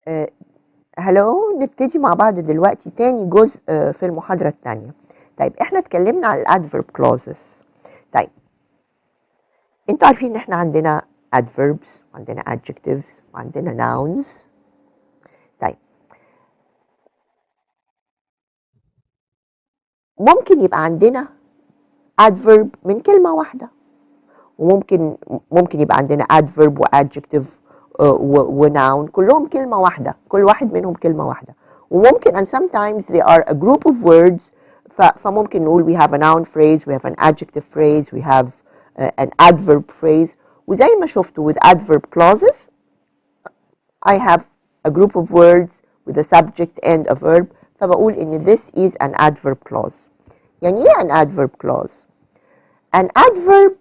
آه، هلو، نبتدي مع بعض دلوقتي تاني جزء في المحاضرة التانية. طيب احنا اتكلمنا عن الادفيرب clauses. طيب انتوا عارفين ان احنا عندنا adverbs وعندنا adjectives وعندنا nouns. طيب ممكن يبقى عندنا adverb من كلمة واحدة، وممكن يبقى عندنا adverb وadjective وناون كلهم كلمة واحدة، كل واحد منهم كلمة واحدة. وممكن and sometimes they are a group of words. فممكن نقول we have a noun phrase, we have an adjective phrase, we have an adverb phrase. وزي ما شفتوا with adverb clauses I have a group of words with a subject and a verb. فبقول إن this is an adverb clause. يعني إيه an adverb clause؟ An adverb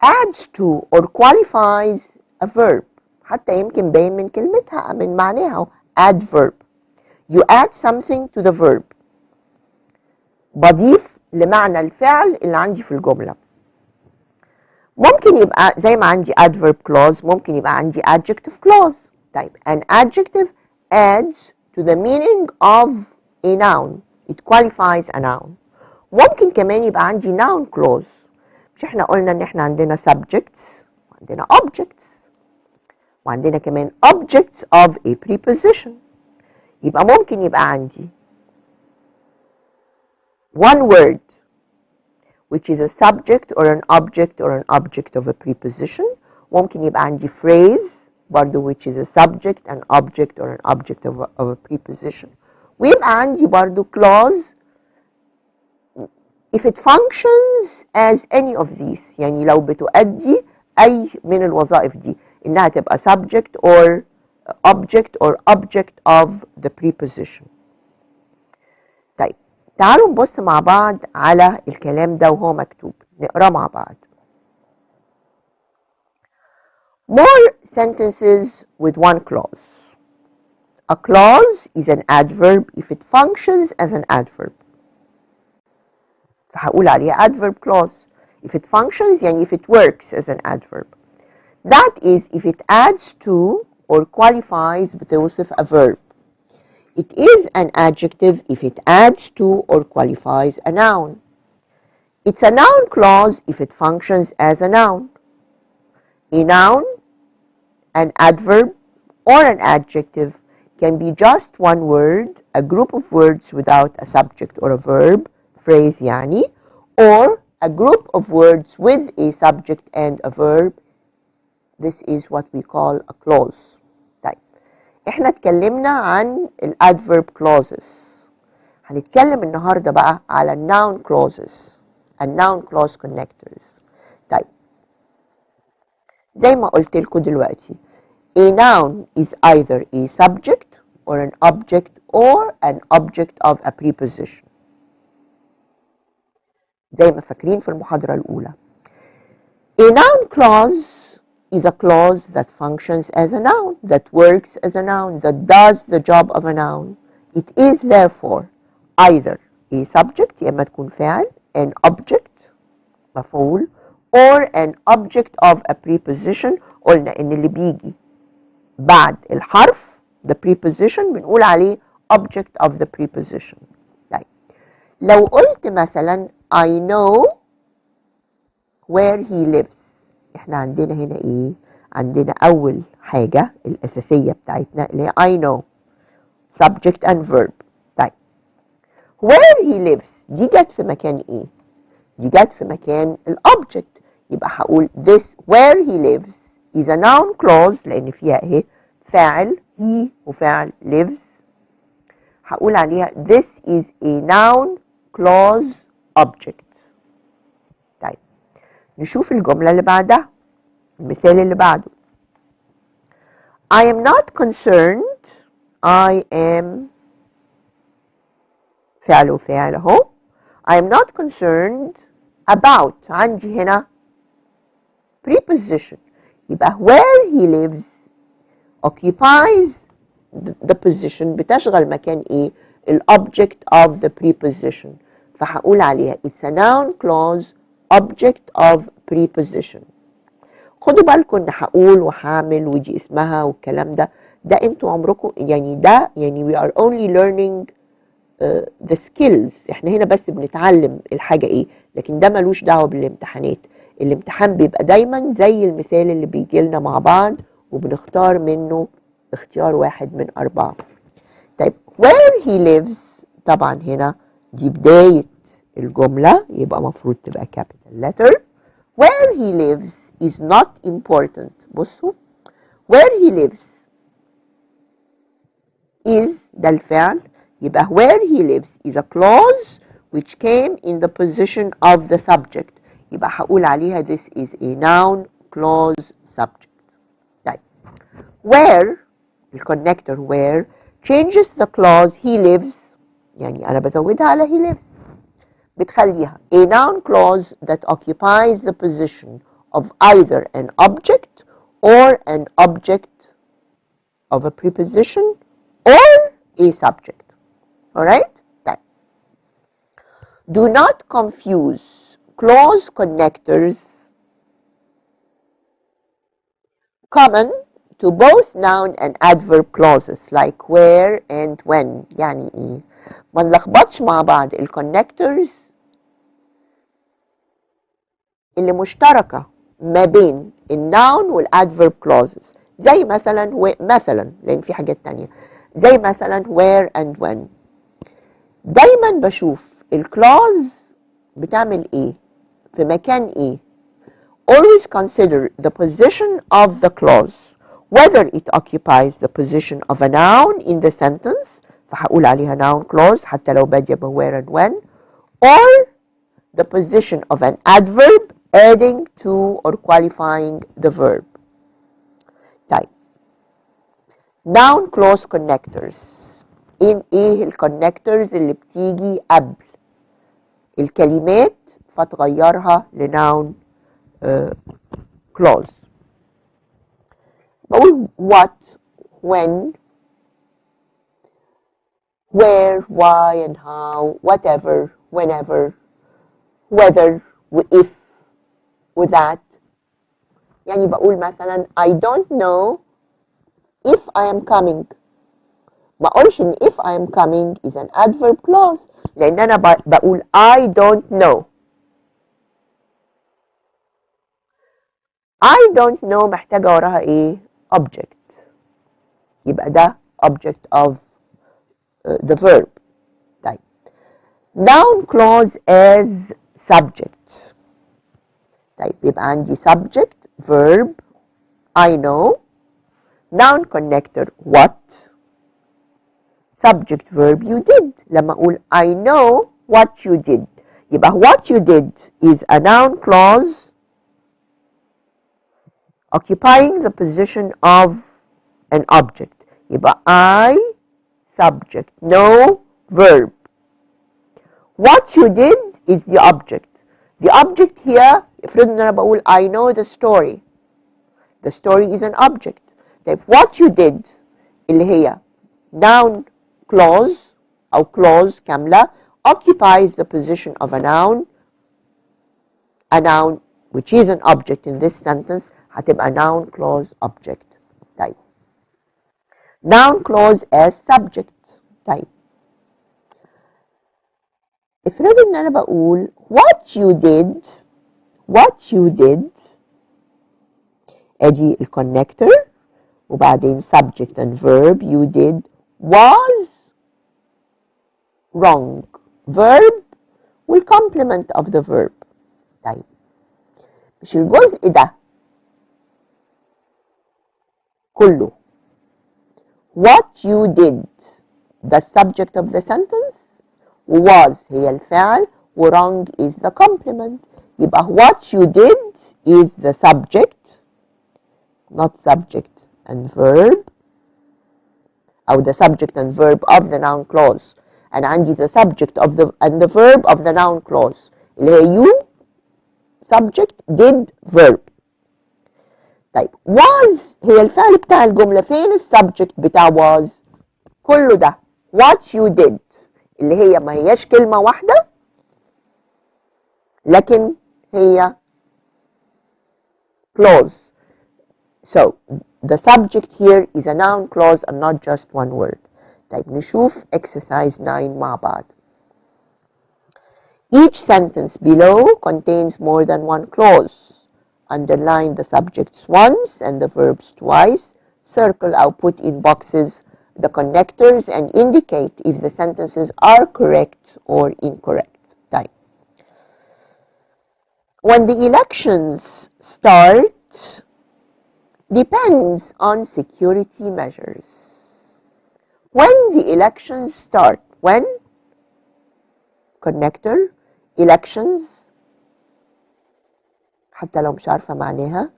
adds to or qualifies a verb. حتى يمكن باين من كلمتها من معناها adverb. You add something to the verb. بضيف لمعنى الفعل اللي عندي في الجملة. ممكن يبقى زي ما عندي adverb clause ممكن يبقى عندي adjective clause. طيب an adjective adds to the meaning of a noun. It qualifies a noun. ممكن كمان يبقى عندي noun clause. مش احنا قلنا ان احنا عندنا subjects وعندنا objects وعندنا كمان objects of a preposition. يبقى ممكن يبقى عندي one word which is a subject or an object of a preposition. ممكن يبقى عندي phrase برضو which is a subject, an object or an object of a preposition. ويبقى عندي برضو clause if it functions as any of these. يعني لو بتؤدي أي من الوظائف دي، إنها تبقى subject or object of the preposition. طيب تعالوا نبص مع بعض على الكلام ده وهو مكتوب، نقرأ مع بعض. More sentences with one clause. A clause is an adverb if it functions as an adverb. فهقول عليها adverb clause. If it functions يعني if it works as an adverb. That is if it adds to or qualifies بتوصف a verb. It is an adjective if it adds to or qualifies a noun. It's a noun clause if it functions as a noun. A noun, an adverb, or an adjective can be just one word, a group of words without a subject or a verb, phrase يعني, or a group of words with a subject and a verb. This is what we call a clause. طيب احنا اتكلمنا عن الادverb clauses. هنتكلم النهارده بقى على الnoun clauses, الnoun clause connectors. طيب زي ما قلت لكم دلوقتي a noun is either a subject or an object of a preposition. زي ما فاكرين في المحاضرة الأولى. A noun clause is a clause that functions as a noun, that works as a noun, that does the job of a noun. It is therefore either a subject يا إما تكون فاعل, an object مفعول, or an object of a preposition. قلنا إن اللي بيجي بعد الحرف the preposition بنقول عليه object of the preposition. طيب لو قلت مثلا I know where he lives. احنا عندنا هنا ايه؟ عندنا اول حاجة الاساسية بتاعتنا اللي هي I know subject and verb. طيب where he lives دي جت في مكان ايه؟ دي جت في مكان الobject. يبقى هقول this where he lives is a noun clause لان فيها اهي فاعل he وفاعل lives. هقول عليها this is a noun clause object. طيب نشوف الجملة اللي بعدها، المثال اللي بعده. I am not concerned. I am فعل وفاعل اهو. I am not concerned about. عندي هنا preposition. يبقى where he lives occupies the position بتشغل مكان ايه؟ object of the preposition. فهقول عليها it's a noun clause object of preposition. خدوا بالكم ان هقول وهعمل ودي اسمها والكلام ده ده انتوا عمركم يعني ده يعني we are only learning the skills. احنا هنا بس بنتعلم الحاجة ايه، لكن ده ملوش دعوة بالامتحانات. الامتحان بيبقى دايما زي المثال اللي بيجي لنا مع بعض وبنختار منه اختيار واحد من 4. طيب where he lives، طبعا هنا دي بداية الجملة يبقى مفروض تبقى capital letter. where he lives is not important. بصوا where he lives is ده الفعل، يبقى where he lives is a clause which came in the position of the subject. يبقى هقول عليها this is a noun clause subject. طيب where الكونكتور where changes the clause he lives، يعني أنا بزودها على he lives، بتخليها a noun clause that occupies the position of either an object or an object of a preposition or a subject. Alright? That. Do not confuse clause connectors common to both noun and adverb clauses like where and when. يعني ايه؟ ما نلخبطش مع بعض الكونكتورز اللي مشتركة ما بين الناون والادفيرب clauses، زي مثلا مثلا لان في حاجات تانية زي مثلا where and when. دايما بشوف الكلاوز بتعمل ايه في مكان ايه. Always consider the position of the clause, whether it occupies the position of a noun in the sentence، فهقول عليها noun clause حتى لو بادية ب where and when، or the position of an adverb adding to or qualifying the verb. طيب noun clause connectors، ايه الكونكتورز اللي بتيجي قبل الكلمات فتغيرها لناون clause؟ بقول what, when, where, why and how, whatever, whenever, whether, if, without. يعني بقول مثلا I don't know if I am coming. ما اقولش ان if I am coming is an adverb clause، لان انا بقول I don't know. I don't know محتاجة وراها ايه؟ object، يبقى ده object of the verb. طيب noun clause as subject. طيب يبقى عندي subject verb I know، noun connector what، subject verb you did. لما اقول I know what you did يبقى what you did is a noun clause occupying the position of an object. يبقى I subject know verb. What you did is the object. The object here افرض ان انا بقول I know the story. The story is an object. طيب what you did اللي هي noun clause أو clause كاملة occupies the position of a noun which is an object in this sentence هتبقى noun clause object. طيب noun clause as subject. طيب افرض ان انا بقول what you did ادي الكونكتور وبعدين subject and verb you did was wrong verb والcomplement of the verb. طيب مش الجزء ده كله what you did the subject of the sentence was هي الفعل و wrong is the complement. يبقى what you did is the subject not subject and verb أو the subject and verb of the noun clause. أنا عندي the subject of the and the verb of the noun clause اللي هي you subject did verb. طيب was هي الفعل بتاع الجملة، فين السبجكت بتاع was؟ كله ده what you did اللي هي ما هياش كلمة واحدة لكن هي clause So the subject here is a noun clause and not just one word. طيب نشوف exercise 9 مع بعض. Each sentence below contains more than one clause. Underline the subjects once and the verbs twice. Circle or put in boxes the connectors and indicate if the sentences are correct or incorrect. طيب. When the elections start depends on security measures. When the elections start, when connector elections حتى لو مش عارفة معناها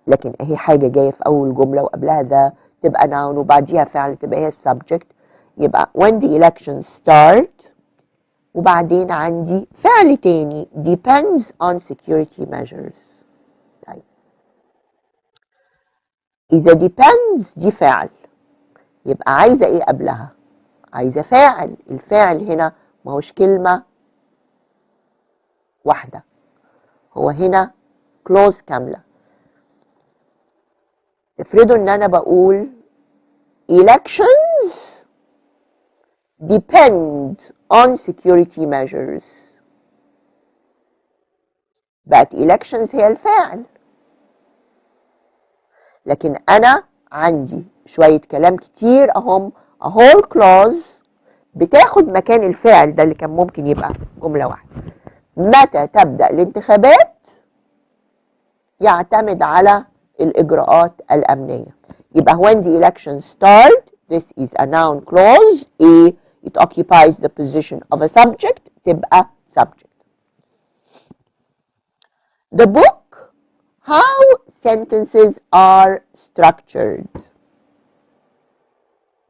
لكن اهي حاجة جاية في أول جملة وقبلها ذا تبقى noun وبعديها فعل تبقى هي subject. يبقى when the elections start وبعدين عندي فعل تاني depends on security measures. طيب إذا depends دي فعل يبقى عايزة ايه قبلها؟ عايزة فاعل. الفاعل هنا ما هوش كلمة واحدة، هو هنا clause كاملة. افرضوا ان انا بقول elections depend on security measures، بقت elections هي الفاعل، لكن انا عندي شوية كلام كتير اهم a whole clause بتاخد مكان الفاعل ده اللي كان ممكن يبقى جملة واحدة. متى تبدأ الانتخابات يعتمد على الإجراءات الأمنية. يبقى when the elections start, this is a noun clause. A, it occupies the position of a subject. تبقى subject. The book, how sentences are structured.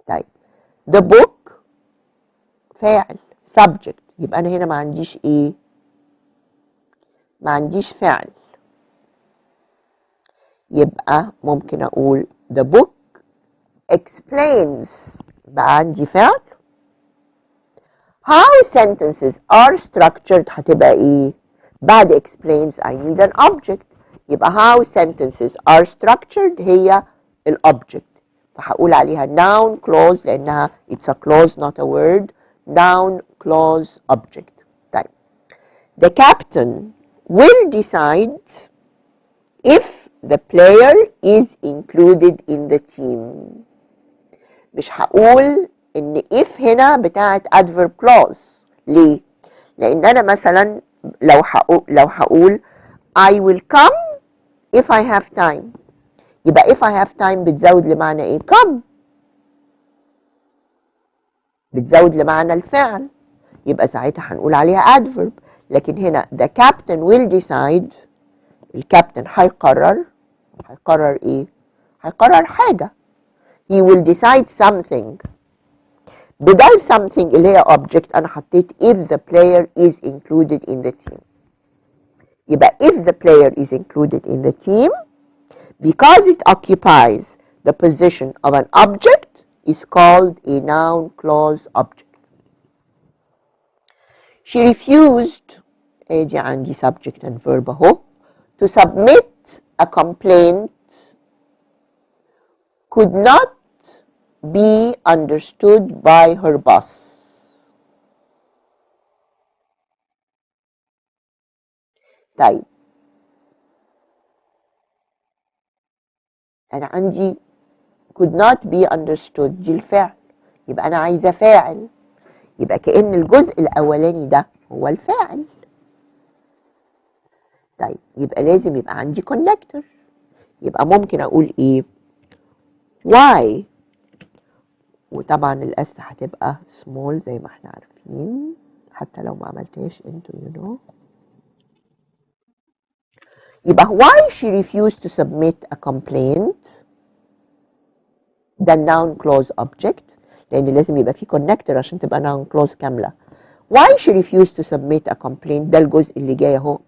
طيب the book فاعل subject، يبقى أنا هنا ما عنديش إيه؟ ما عنديش فعل. يبقى ممكن أقول the book explains، بقى عندي فعل. how sentences are structured هتبقى ايه؟ بعد explains I need an object، يبقى how sentences are structured هي الobject، فهقول عليها noun clause لأنها it's a clause not a word. noun clause object. طيب the captain will decide if the player is included in the team. مش هقول ان if هنا بتاعت adverb clause. ليه؟ لان انا مثلا لو هقول I will come if I have time، يبقى if I have time بتزود لمعنى ايه؟ come، بتزود لمعنى الفعل، يبقى ساعتها هنقول عليها adverb. لكن هنا the captain will decide، الكابتن هيقرر ايه؟ هيقرر حاجة. he will decide something. بدل something اللي هي object أنا حطيت if the player is included in the team. يبقى if the player is included in the team because it occupies the position of an object is called a noun clause object. She refused، ادي عندي subject and verb اهو، to submit a complaint could not be understood by her boss. طيب أنا عندي could not be understood دي الفعل، يبقى أنا عايزة فاعل، يبقى كأن الجزء الأولاني ده هو الفاعل. طيب يبقى لازم يبقى عندي connector، يبقى ممكن أقول إيه؟ why، وطبعا الأس هتبقى small زي ما احنا عارفين حتى لو ما عملتهاش انتوا you know. يبقى why she refused to submit a complaint ده noun clause object، لأن لازم يبقى فيه connector عشان تبقى noun clause كاملة. why she refused to submit a complaint ده الجزء اللي جاي اهو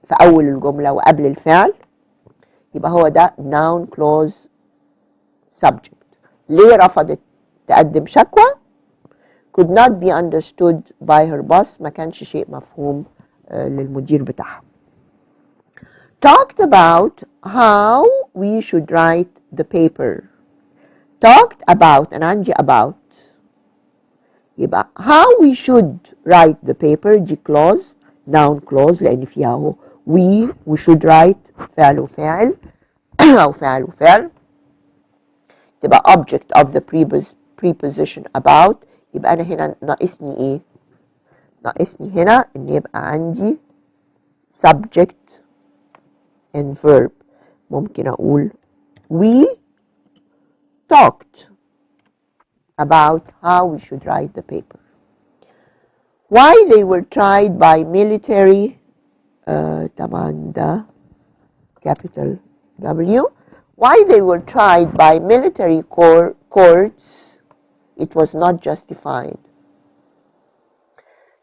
في أول الجملة وقبل الفعل، يبقى هو ده noun clause subject. ليه رفضت تقدم شكوى؟ could not be understood by her boss، ما كانش شيء مفهوم للمدير بتاعها. talked about how we should write the paper. Talked about أنا عندي about يبقى how we should write the paper دي clause noun clause لأن فيها اهو we should write فعل وفاعل أو فعل وفعل تبقى object of the preposition about يبقى أنا هنا ناقصني إيه؟ ناقصني هنا إن يبقى عندي subject and verb. ممكن أقول we talked about how we should write the paper. Why they were tried by military طبعا ده capital W. Why they were tried by military courts, it was not justified.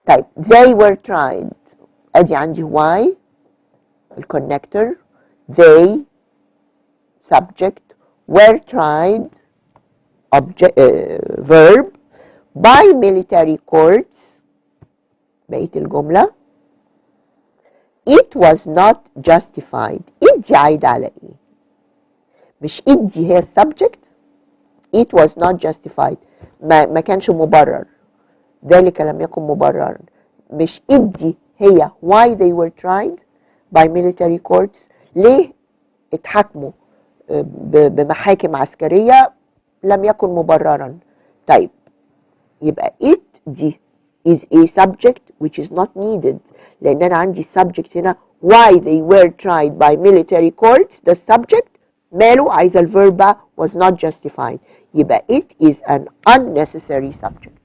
طيب they were tried أدي عندي why الconnector they subject were tried object verb by military courts بقية الجملة it was not justified. it دي عايدة على ايه؟ مش it دي هي subject it was not justified ما كانش مبرر ذلك لم يكن مبررا مش it دي هي why they were tried by military courts ليه اتحكموا بمحاكم عسكرية لم يكن مبررا. طيب يبقى it دي is a subject which is not needed لأن أنا عندي subject هنا why they were tried by military courts the subject ماله عايزة الverb was not justified يبقى it is an unnecessary subject.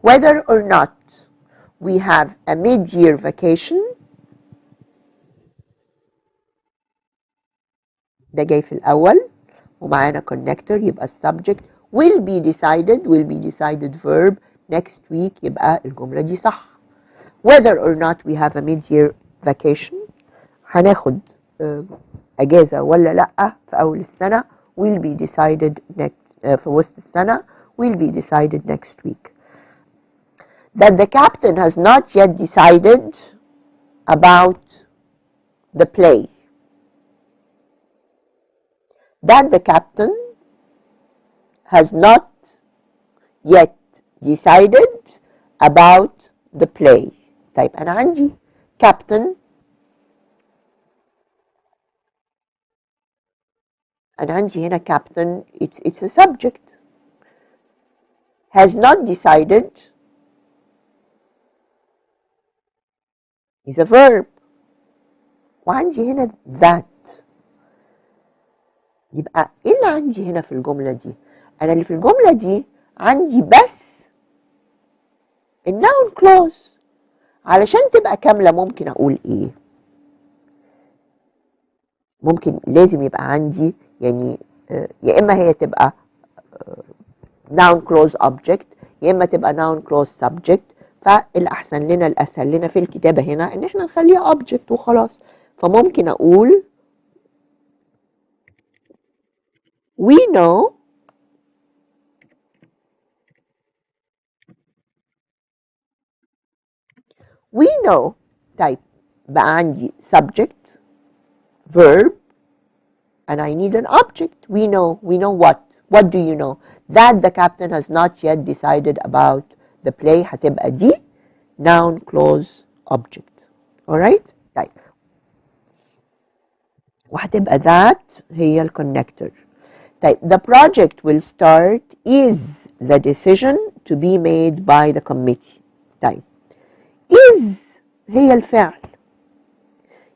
Whether or not we have a mid-year vacation ده جاي في الأول ومعانا connector يبقى subject will be decided verb next week يبقى الجملة دي صح. Whether or not we have a mid-year vacation هناخد أجازة ولا لأ في أول السنة will be decided next في وسط السنة will be decided next week. That the captain has not yet decided about the play. That the captain has not yet decided about the play. طيب أنا عندي captain أنا عندي هنا captain it's a subject has not decided is a verb وعندي هنا that يبقى ايه اللي عندي هنا في الجملة دي؟ أنا اللي في الجملة دي عندي بس النون كلوز علشان تبقى كاملة ممكن أقول إيه؟ ممكن لازم يبقى عندي يعني يا إما هي تبقى noun clause object يا إما تبقى noun clause subject فالأحسن لنا الأسهل لنا في الكتابة هنا إن إحنا نخليها object وخلاص فممكن أقول we know طيب بقى عندي subject verb and I need an object. We know what do you know? That the captain has not yet decided about the play هتبقى دي noun clause object. Alright? طيب وهتبقى that هي الconnector. طيب the project will start is the decision to be made by the committee. طيب is هي الفعل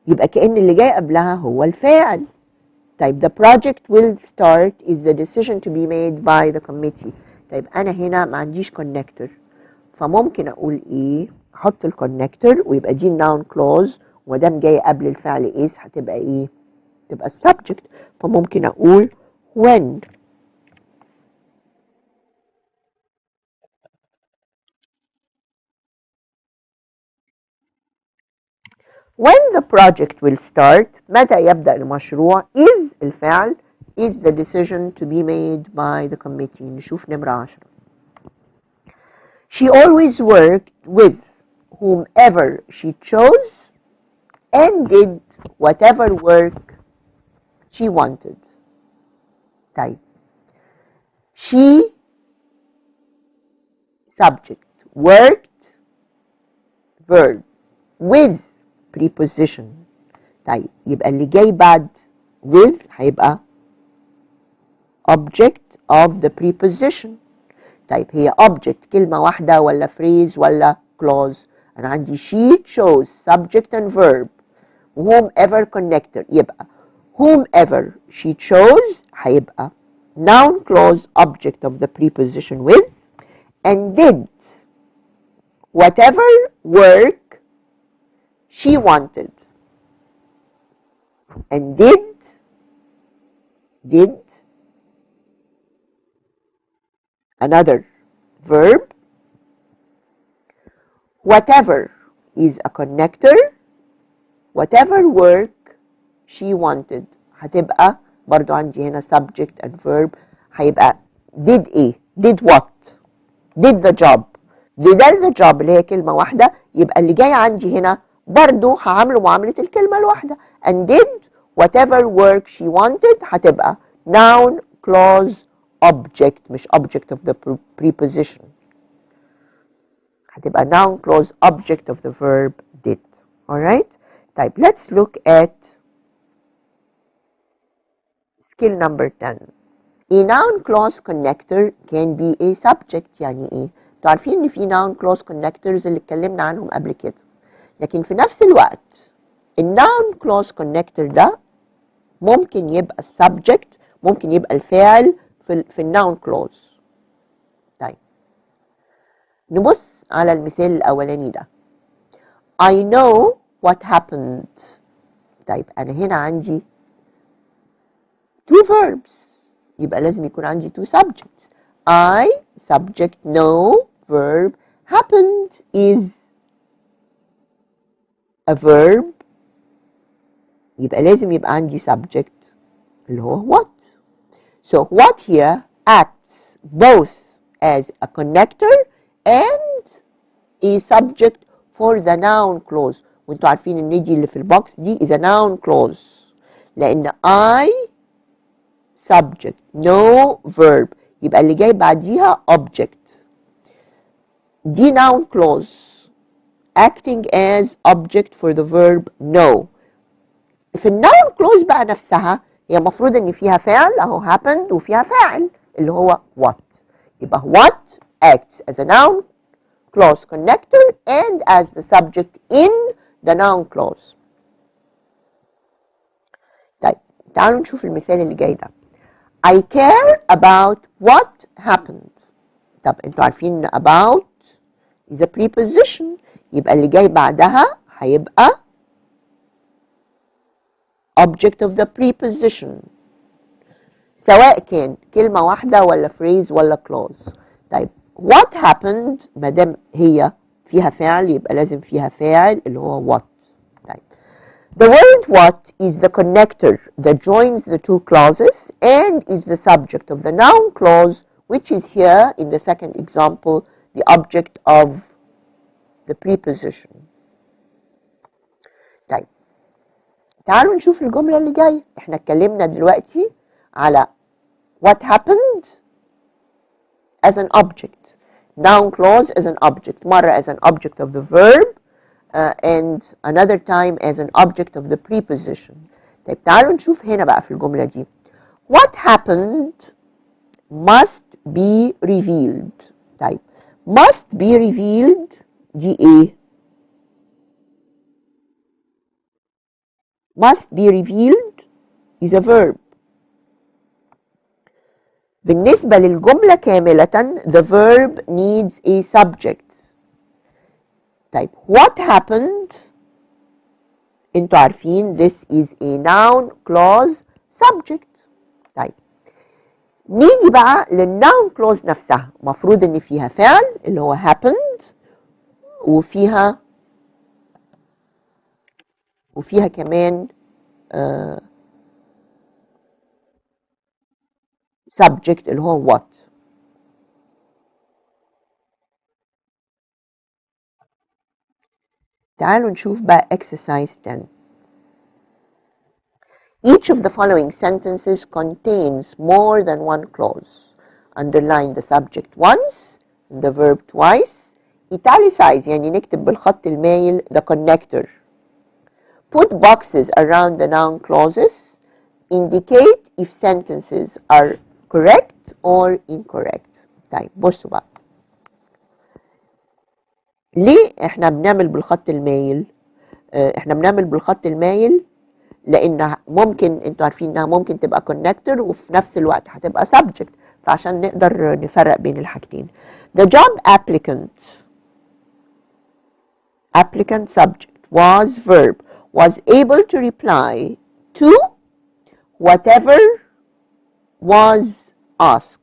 يبقى كأن اللي جاي قبلها هو الفاعل. طيب the project will start is the decision to be made by the committee. طيب أنا هنا ما عنديش connector فممكن أقول إيه؟ أحط الكونكتور ويبقى دي noun clause ودام جاي قبل الفعل is هتبقى إيه؟ تبقى subject فممكن أقول when the project will start متى يبدأ المشروع is الفعل is the decision to be made by the committee. نشوف نمرة 10. She always worked with whomever she chose and did whatever work she wanted. طيب she subject worked verb with preposition. طيب يبقى اللي جاي بعد with هيبقى object of the preposition. طيب هي object كلمة واحدة ولا phrase ولا clause؟ أنا عندي she chose subject and verb whomever connector، يبقى whomever she chose هيبقى noun clause object of the preposition with and did whatever work she wanted. And did another verb. Whatever is a connector. Whatever work she wanted هتبقى برضو عندي هنا subject and verb. هيبقى did ايه؟ did what؟ did the job. did the job اللي هي كلمة واحدة، يبقى اللي جاي عندي هنا برضو هعمله معاملة الكلمة الواحدة. and did whatever work she wanted هتبقى noun clause object مش object of the preposition. هتبقى noun clause object of the verb did. Alright? طيب let's look at skill number 10. A noun clause connector can be a subject. يعني ايه؟ انتوا عارفين ان في noun clause connectors اللي اتكلمنا عنهم قبل كده، لكن في نفس الوقت الnoun clause connector ده ممكن يبقى السبجكت، ممكن يبقى الفاعل في الناون كلوز. طيب نبص على المثال الاولاني ده. I know what happened. طيب انا هنا عندي two verbs، يبقى لازم يكون عندي two subjects. I subject know verb happened is a verb، يبقى لازم يبقى عندي subject اللي هو what. So what here acts both as a connector and a subject for the noun clause. وانتوا عارفين ان دي اللي في البوكس دي is a noun clause، لان I subject no verb يبقى اللي جاي بعديها object. دي noun clause acting as object for the verb no. في الناون كلوز بقى نفسها هي المفروض ان فيها فعل اهو happened وفيها فاعل اللي هو what. يبقى what acts as a noun clause connector and as the subject in the noun clause. طيب تعالوا نشوف المثال اللي جاي ده. I care about what happened. طب انتوا عارفين about is a preposition، يبقى اللي جاي بعدها هيبقى object of the preposition سواء كان كلمة واحدة ولا phrase ولا clause. طيب what happened مادام هي فيها فعل يبقى لازم فيها فاعل اللي هو what. طيب the word what is the connector that joins the two clauses and is the subject of the noun clause, which is here in the second example the object of the preposition. طيب تعالوا نشوف الجملة اللي جاية. احنا اتكلمنا دلوقتي على what happened as an object. Noun clause as an object. مرة as an object of the verb and another time as an object of the preposition. طيب تعالوا نشوف هنا بقى في الجملة دي. What happened must be revealed. طيب must be revealed دي ايه؟ must be revealed is a verb. بالنسبة للجملة كاملة the verb needs a subject. طيب what happened انتوا عارفين this is a noun clause subject. طيب نيجي بقى للnoun clause نفسها، مفروض ان فيها فعل اللي هو happened وفيها كمان subject اللي هو what. تعالوا نشوف بقى exercise 10. Each of the following sentences contains more than one clause. Underline the subject once, the verb twice. Italicize يعني نكتب بالخط المايل the connector. Put boxes around the noun clauses. Indicate if sentences are correct or incorrect. طيب بصوا بقى. ليه احنا بنعمل بالخط المايل؟ احنا بنعمل بالخط المايل لان ممكن انتوا عارفين انها ممكن تبقى connector وفي نفس الوقت هتبقى subject، فعشان نقدر نفرق بين الحاجتين. The job applicant subject was verb was able to reply to whatever was asked.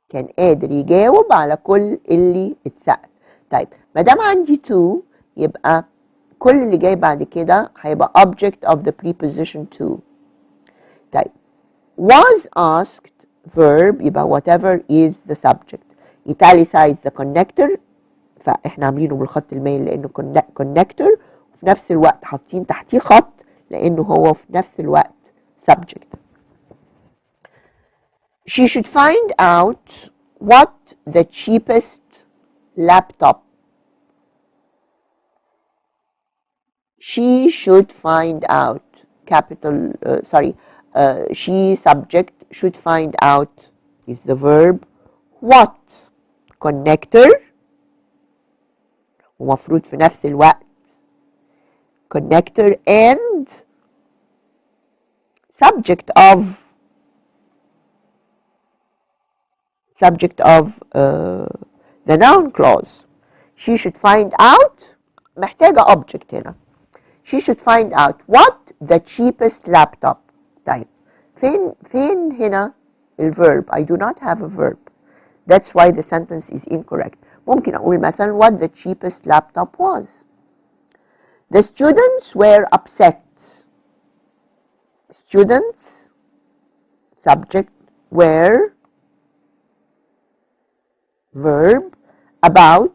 كان قادر يجاوب على كل اللي اتسأل. طيب ما دام عندي to يبقى كل اللي جاي بعد كده هيبقى object of the preposition to. طيب was asked verb يبقى whatever is the subject. italicize the connector فاحنا عاملينه بالخط المايل لانه connector وفي نفس الوقت حاطين تحتيه خط لانه هو في نفس الوقت subject. She should find out what the cheapest laptop. She should find out she subject should find out is the verb. What connector ومفروض في نفس الوقت connector and subject of the noun clause. She should find out محتاجة object هنا. She should find out what the cheapest laptop. طيب فين هنا الverb؟ I do not have a verb. That's why the sentence is incorrect. ممكن أقول مثلا what the cheapest laptop was. The students were upset. Students subject were verb about.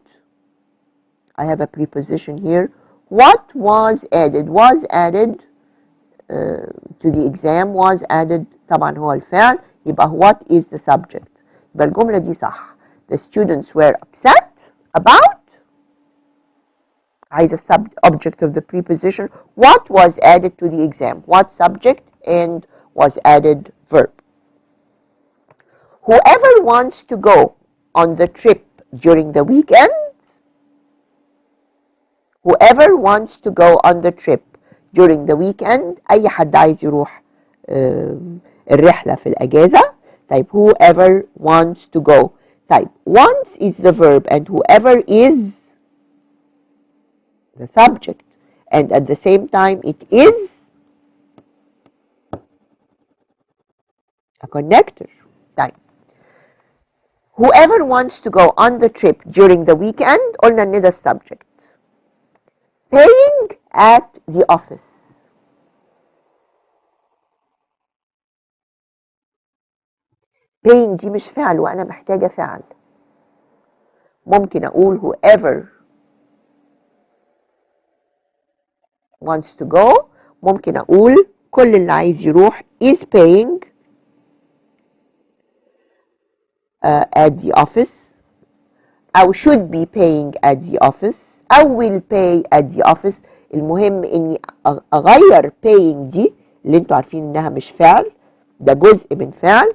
I have a preposition here. What was added? Was added to the exam. Was added طبعا هو الفعل يبقى what is the subject. يبقى الجملة دي صح. The students were upset about عايزة object of the preposition. What was added to the exam? What subject and was added verb. Whoever wants to go on the trip during the weekend. Whoever wants to go on the trip during the weekend. أي حد عايز يروح الرحلة في الأجازة. طيب whoever wants to go. طيب wants is the verb and whoever is the subject, and at the same time it is a connector. طيب whoever wants to go on the trip during the weekend قلنا ان ده subject. Paying at the office. paying دي مش فعل وأنا محتاجة فعل. ممكن أقول whoever wants to go. ممكن أقول كل اللي عايز يروح is paying at the office أو should be paying at the office أو will pay at the office. المهم إني أغير paying دي اللي انتوا عارفين إنها مش فعل، ده جزء من فعل،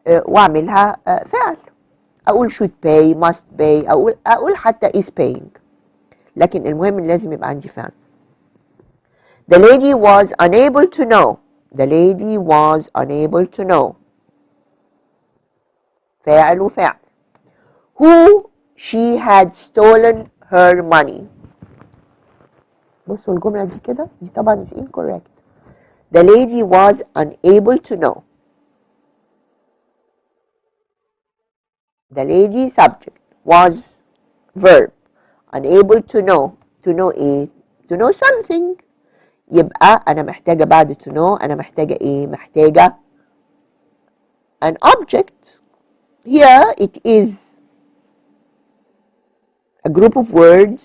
وأعملها فعل. أقول should pay must pay أقول حتى is paying، لكن المهم إن لازم يبقى عندي فعل. The lady was unable to know. The lady was unable to know. فاعل وفعل. Who she had stolen her money. بصوا الجملة دي كده، دي طبعا is incorrect. The lady was unable to know. The lady subject was verb. Unable to know. To know ايه؟ To know something. يبقى أنا محتاجة بعد to know أنا محتاجة إيه؟ محتاجة an object. Here it is a group of words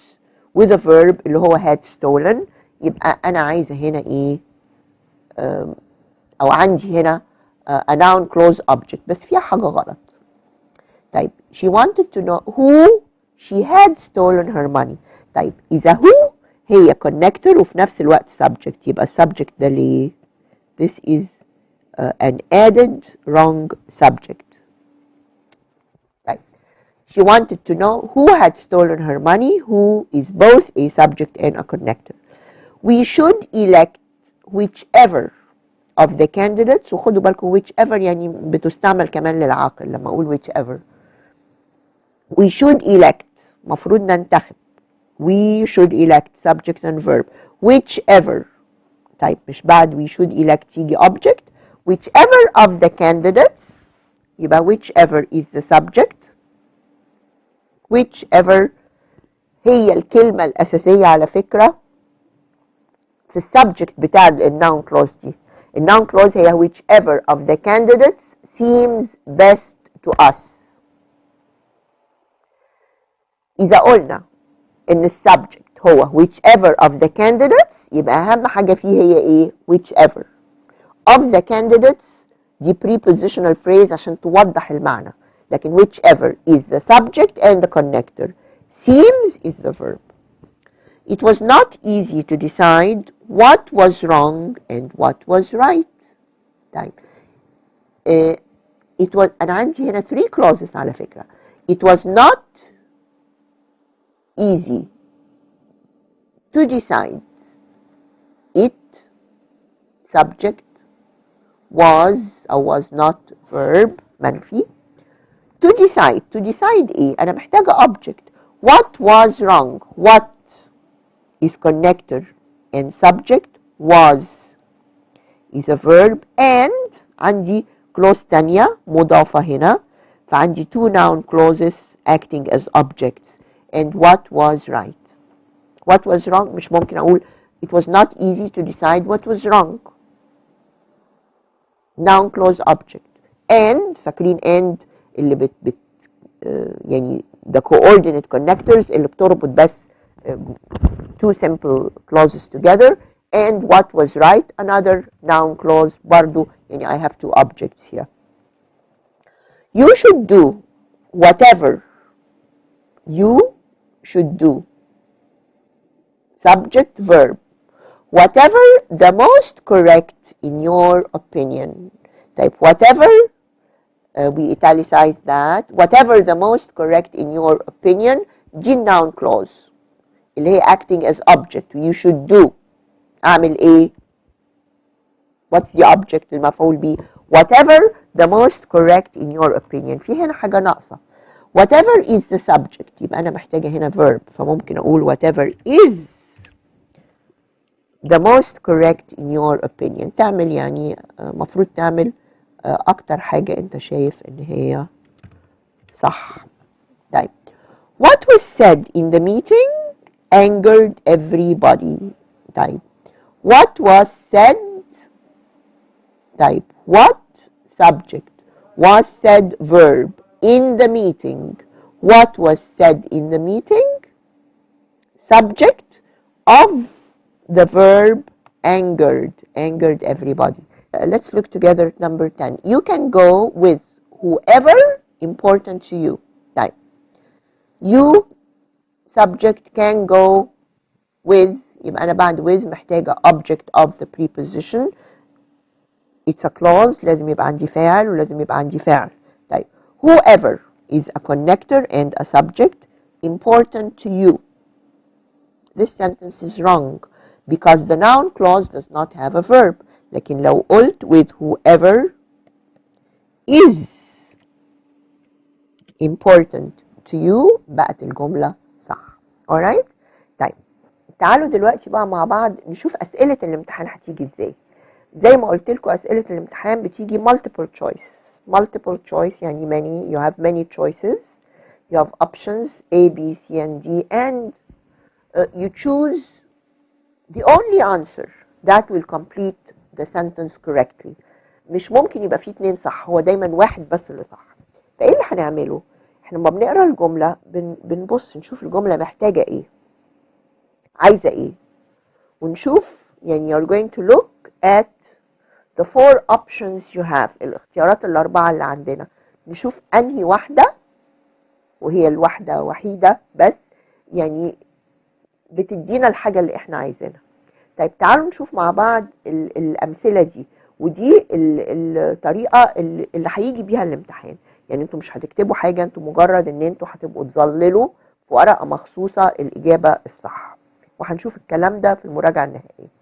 with a verb اللي هو had stolen. يبقى أنا عايزة هنا إيه؟ أو عندي هنا a noun clause object، بس فيها حاجة غلط. طيب she wanted to know who she had stolen her money. طيب إذا who هي connector وفي نفس الوقت subject، يبقى subject ده ليه؟ This is an added wrong subject. Right. She wanted to know who had stolen her money, who is both a subject and a connector. We should elect whichever of the candidates، وخدوا بالكم whichever يعني بتستعمل كمان للعاقل لما أقول whichever. We should elect، مفروض ننتخب. We should elect subject and verb. Whichever. طيب مش بعد we should elect يجي object. Whichever of the candidates، يبقى whichever is the subject. Whichever هي الكلمة الأساسية على فكرة في السبجكت بتاع النون كلوز دي. النون كلوز هي whichever of the candidates seems best to us. إذا قلنا إن السبجكت هو whichever of the candidates، يبقى أهم حاجة فيه هي إيه؟ whichever of the candidates دي prepositional phrase عشان توضح المعنى، لكن whichever is the subject and the connector. Seems is the verb. It was not easy to decide what was wrong and what was right. طيب it was، أنا عندي هنا 3 clauses على فكرة. It was not easy to decide. It subject was أو was not verb منفي. To decide، to decide إيه؟ أنا محتاجة object. What was wrong؟ What is connector and subject. Was is a verb and عندي clause تانية مضافة هنا، فعندي 2 noun clauses acting as objects. And what was right. What was wrong مش ممكن أقول it was not easy to decide what was wrong. Noun clause object. And فاكرين and اللي بت يعني the coordinate connectors اللي بتربط بس two simple clauses together. And what was right another noun clause برضو يعني I have 2 objects here. You should do whatever. You should do subject verb. Whatever the most correct in your opinion. Type whatever, we italicize that. Whatever the most correct in your opinion دي noun clause اللي هي acting as object. You should do. أعمل إيه؟ What's the object المفعول به؟ Whatever the most correct in your opinion. في هنا حاجة ناقصة. Whatever is the subject يبقى أنا محتاجة هنا verb، فممكن أقول whatever is the most correct in your opinion. تعمل يعني مفروض تعمل أكتر حاجة أنت شايف إن هي صح. طيب what was said in the meeting angered everybody. طيب what was said. طيب what subject was said verb in the meeting. What was said in the meeting subject of the verb angered. Angered everybody. Let's look together at number 10. You can go with whoever important to you. طيب you subject can go with، يبقى أنا بعد with محتاجة object of the preposition. It's a clause لازم يبقى عندي فاعل ولازم يبقى عندي فاعل. طيب whoever is a connector and a subject important to you. This sentence is wrong because the noun clause does not have a verb. لكن لو قلت with whoever is important to you بقت الجملة صح. alright. طيب تعالوا دلوقتي بقى مع بعض نشوف أسئلة الامتحان هتيجي ازاي. زي ما قلت لكم أسئلة الامتحان بتيجي multiple choice. Multiple choice يعني many. You have many choices. You have options A, B, C, and D, and you choose the only answer that will complete the sentence correctly. مش ممكن يبقى فيه 2 صح، هو دايما واحد بس اللي صح. فايه اللي هنعمله؟ احنا لما بنقرا الجمله بنبص نشوف الجمله محتاجه ايه، عايزه ايه، ونشوف يعني you're going to look at the 4 options you have، الاختيارات الأربعة اللي عندنا، نشوف أنهي واحدة، وهي الواحدة وحيدة بس يعني بتدينا الحاجة اللي احنا عايزينها. طيب تعالوا نشوف مع بعض الأمثلة دي، ودي الطريقة اللي هيجي بيها الامتحان. يعني انتوا مش هتكتبوا حاجة، انتوا مجرد ان انتوا هتبقوا تظللوا في ورقة مخصوصة الإجابة الصح، وهنشوف الكلام ده في المراجعة النهائية.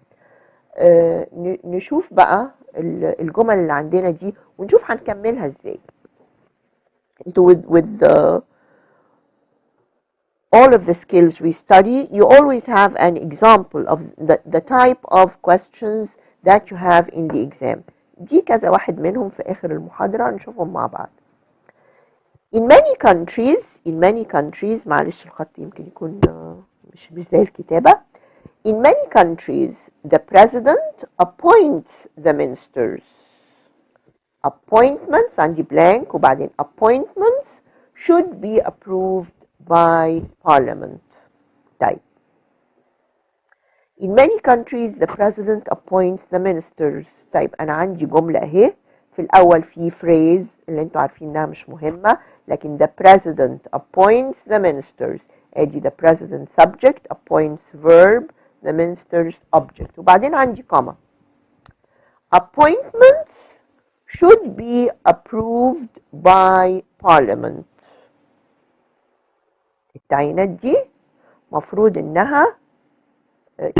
نشوف بقى الجمل اللي عندنا دي ونشوف هنكملها ازاي. انتوا with all of the skills we study, you always have an example of the type of questions that you have in the exam. دي كذا واحد منهم في آخر المحاضرة نشوفهم مع بعض. In many countries معلش الخط يمكن يكون مش زي الكتابة. In many countries, the president appoints the ministers. Appointments عندي blank وبعدين appointments should be approved by parliament. طيب. In many countries, the president appoints the ministers. طيب أنا عندي جملة أهي، في الأول في phrase اللي أنتوا عارفين إنها مش مهمة، لكن the president appoints the ministers. أدي the president subject appoints verb the minister's object. وبعدين عندي comma. Appointments should be approved by parliament. التعيينات دي مفروض إنها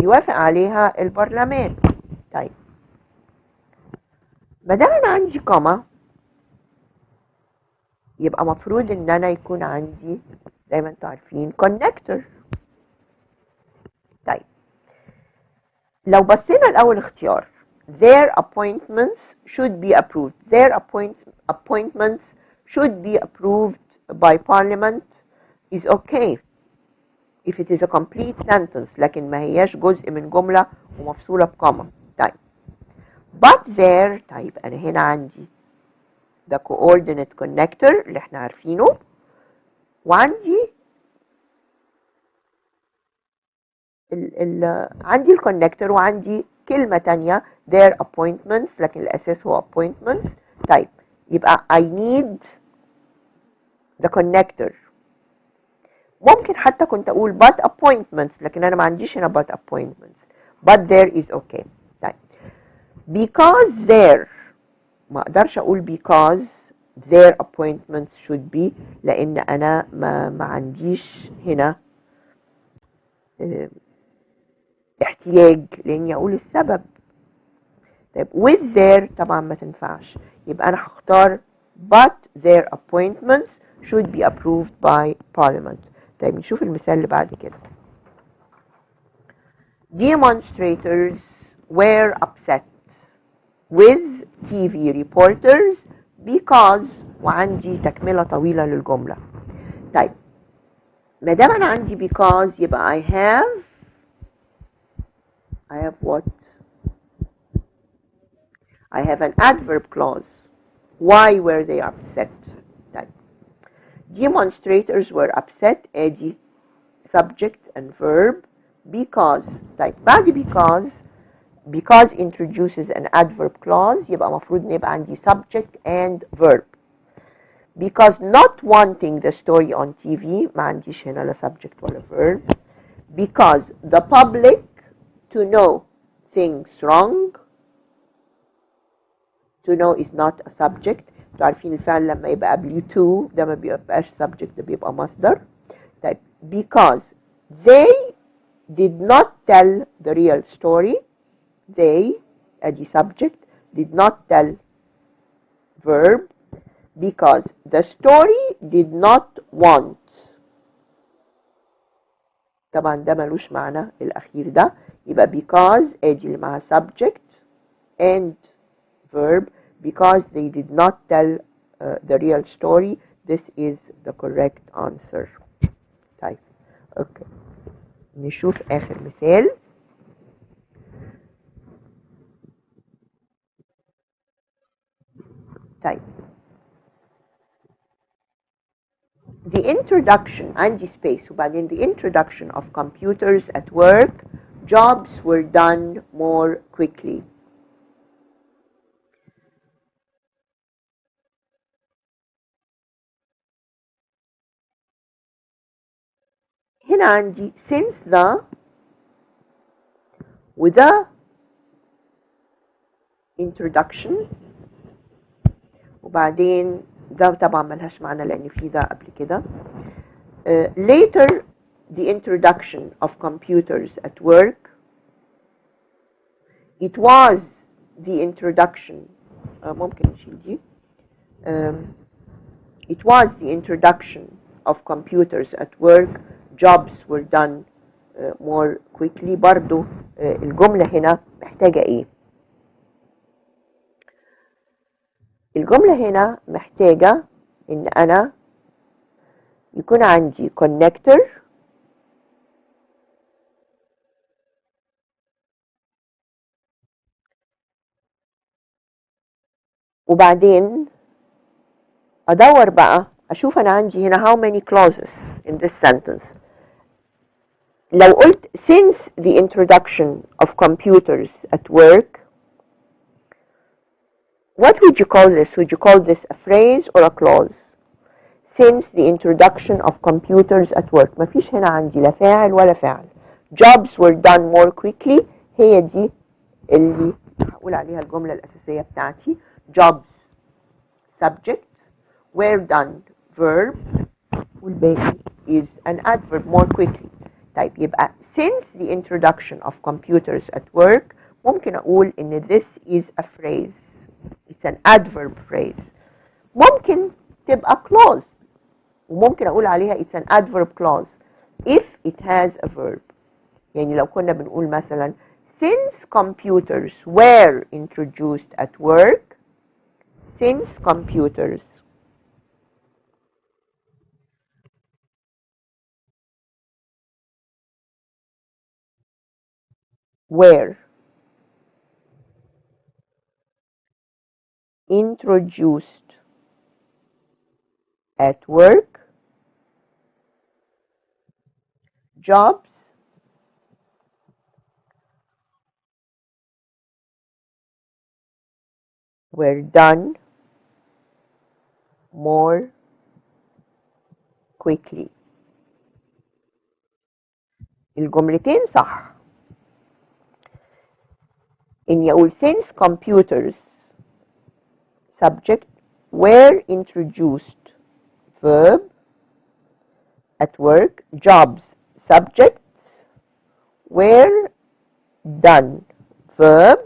يوافق عليها البرلمان. طيب ما دام انا عندي كوما يبقى مفروض ان انا يكون عندي زي ما انتوا عارفين كونكتور. طيب لو بصينا الاول اختيار their appointments should be approved, their appointments should be approved by parliament is okay if it is a complete sentence، لكن ما هياش جزء من جملة ومفصولة بكوما. طيب but there، طيب أنا هنا عندي the coordinate connector اللي احنا عارفينه، وعندي عندي الكونكتور وعندي كلمة تانية their appointments، لكن الأساس هو appointments. طيب يبقى I need the connector. ممكن حتى كنت أقول but appointments، لكن أنا ما عنديش هنا but appointments. but there is okay. طيب because there، ما اقدرش اقول because their appointments should be، لان انا ما عنديش هنا احتياج لاني اقول السبب. طيب with their طبعا ما تنفعش، يبقى انا هختار but their appointments should be approved by parliament. طيب نشوف المثال اللي بعد كده. Demonstrators were upset with TV reporters because، وعندي تكملة طويلة للجملة. طيب ما دام أنا عندي because يبقى I have what؟ I have an adverb clause. Why were they upset؟ طيب demonstrators were upset ادي subject and verb because. طيب بعد because introduces an adverb clause يبقى مفروض ان يبقى عندي subject and verb. Because not wanting the story on TV ما عنديش هنا لا subject ولا verb. Because the public to know things wrong. To know is not a subject. انتوا عارفين الفعل لما يبقى قبليه to ده ما بيبقاش subject، ده بيبقى مصدر. طيب because they did not tell the real story. They ادي subject did not tell verb. Because the story did not want. طبعا ده ملوش معنى الأخير ده، يبقى because ادي اللي معها subject and verb. Because they did not tell the real story. This is the correct answer. طيب اوكي نشوف آخر مثال. طيب the introduction عندي space وبعدين the introduction of computers at work jobs were done more quickly. هنا عندي since the وده introduction، وبعدين ده طبعا ملهاش معنى لان في ده قبل كده. Later the introduction of computers at work. It was the introduction ممكن نشيل دي. It was the introduction of computers at work. Jobs were done more quickly. برضو الجملة هنا محتاجة ايه؟ الجملة هنا محتاجة ان انا يكون عندي connector وبعدين ادور بقى اشوف انا عندي هنا how many clauses in this sentence. لو قلت since the introduction of computers at work, what would you call this? Would you call this a phrase or a clause? Since the introduction of computers at work. مفيش هنا عندي لا فاعل ولا فعل. Jobs were done more quickly. هي دي اللي هقول عليها الجملة الأساسية بتاعتي. Jobs subject were done verb والباقي is an adverb more quickly. طيب يبقى since the introduction of computers at work ممكن أقول إن this is a phrase. It's an adverb phrase. ممكن تبقى clause وممكن أقول عليها it's an adverb clause if it has a verb. يعني لو كنا بنقول مثلا since computers were introduced at work, since computers were introduced at work, jobs were done more quickly. الجملتين صح. إني أقول since computers subject were introduced verb at work, jobs subjects were done verb,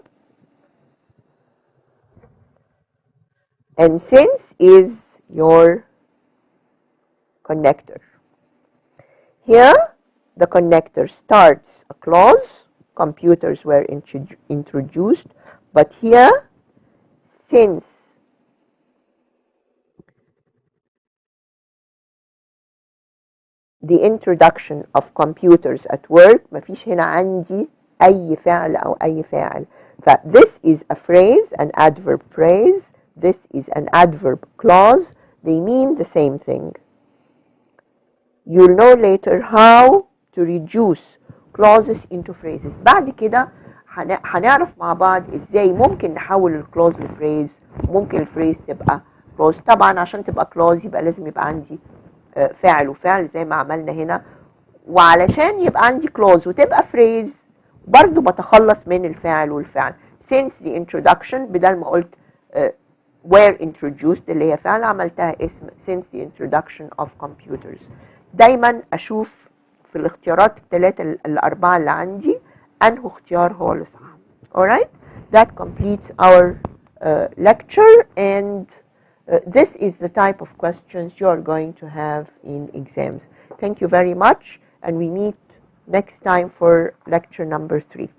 and since is your connector. Here the connector starts a clause, computers were introduced, but here since the introduction of computers at work مفيش هنا عندي أي فعل أو أي فاعل. ف this is a phrase, an adverb phrase. This is an adverb clause. They mean the same thing. You'll know later how to reduce clauses into phrases. بعد كده هنعرف مع بعض ازاي ممكن نحول الكلوز لفريز، ممكن الفريز تبقى كلوز. طبعا عشان تبقى كلوز يبقى لازم يبقى عندي فعل وفعل زي ما عملنا هنا، وعلشان يبقى عندي كلوز وتبقى فريز برضو بتخلص من الفعل والفعل. since the introduction بدل ما قلت were introduced اللي هي فعل عملتها اسم since the introduction of computers. دايما اشوف في الاختيارات الثلاثة الأربعة اللي عندي أنه اختيار هو اللي صح. Alright, that completes our lecture, and this is the type of questions you are going to have in exams. Thank you very much, and we meet next time for lecture number 3.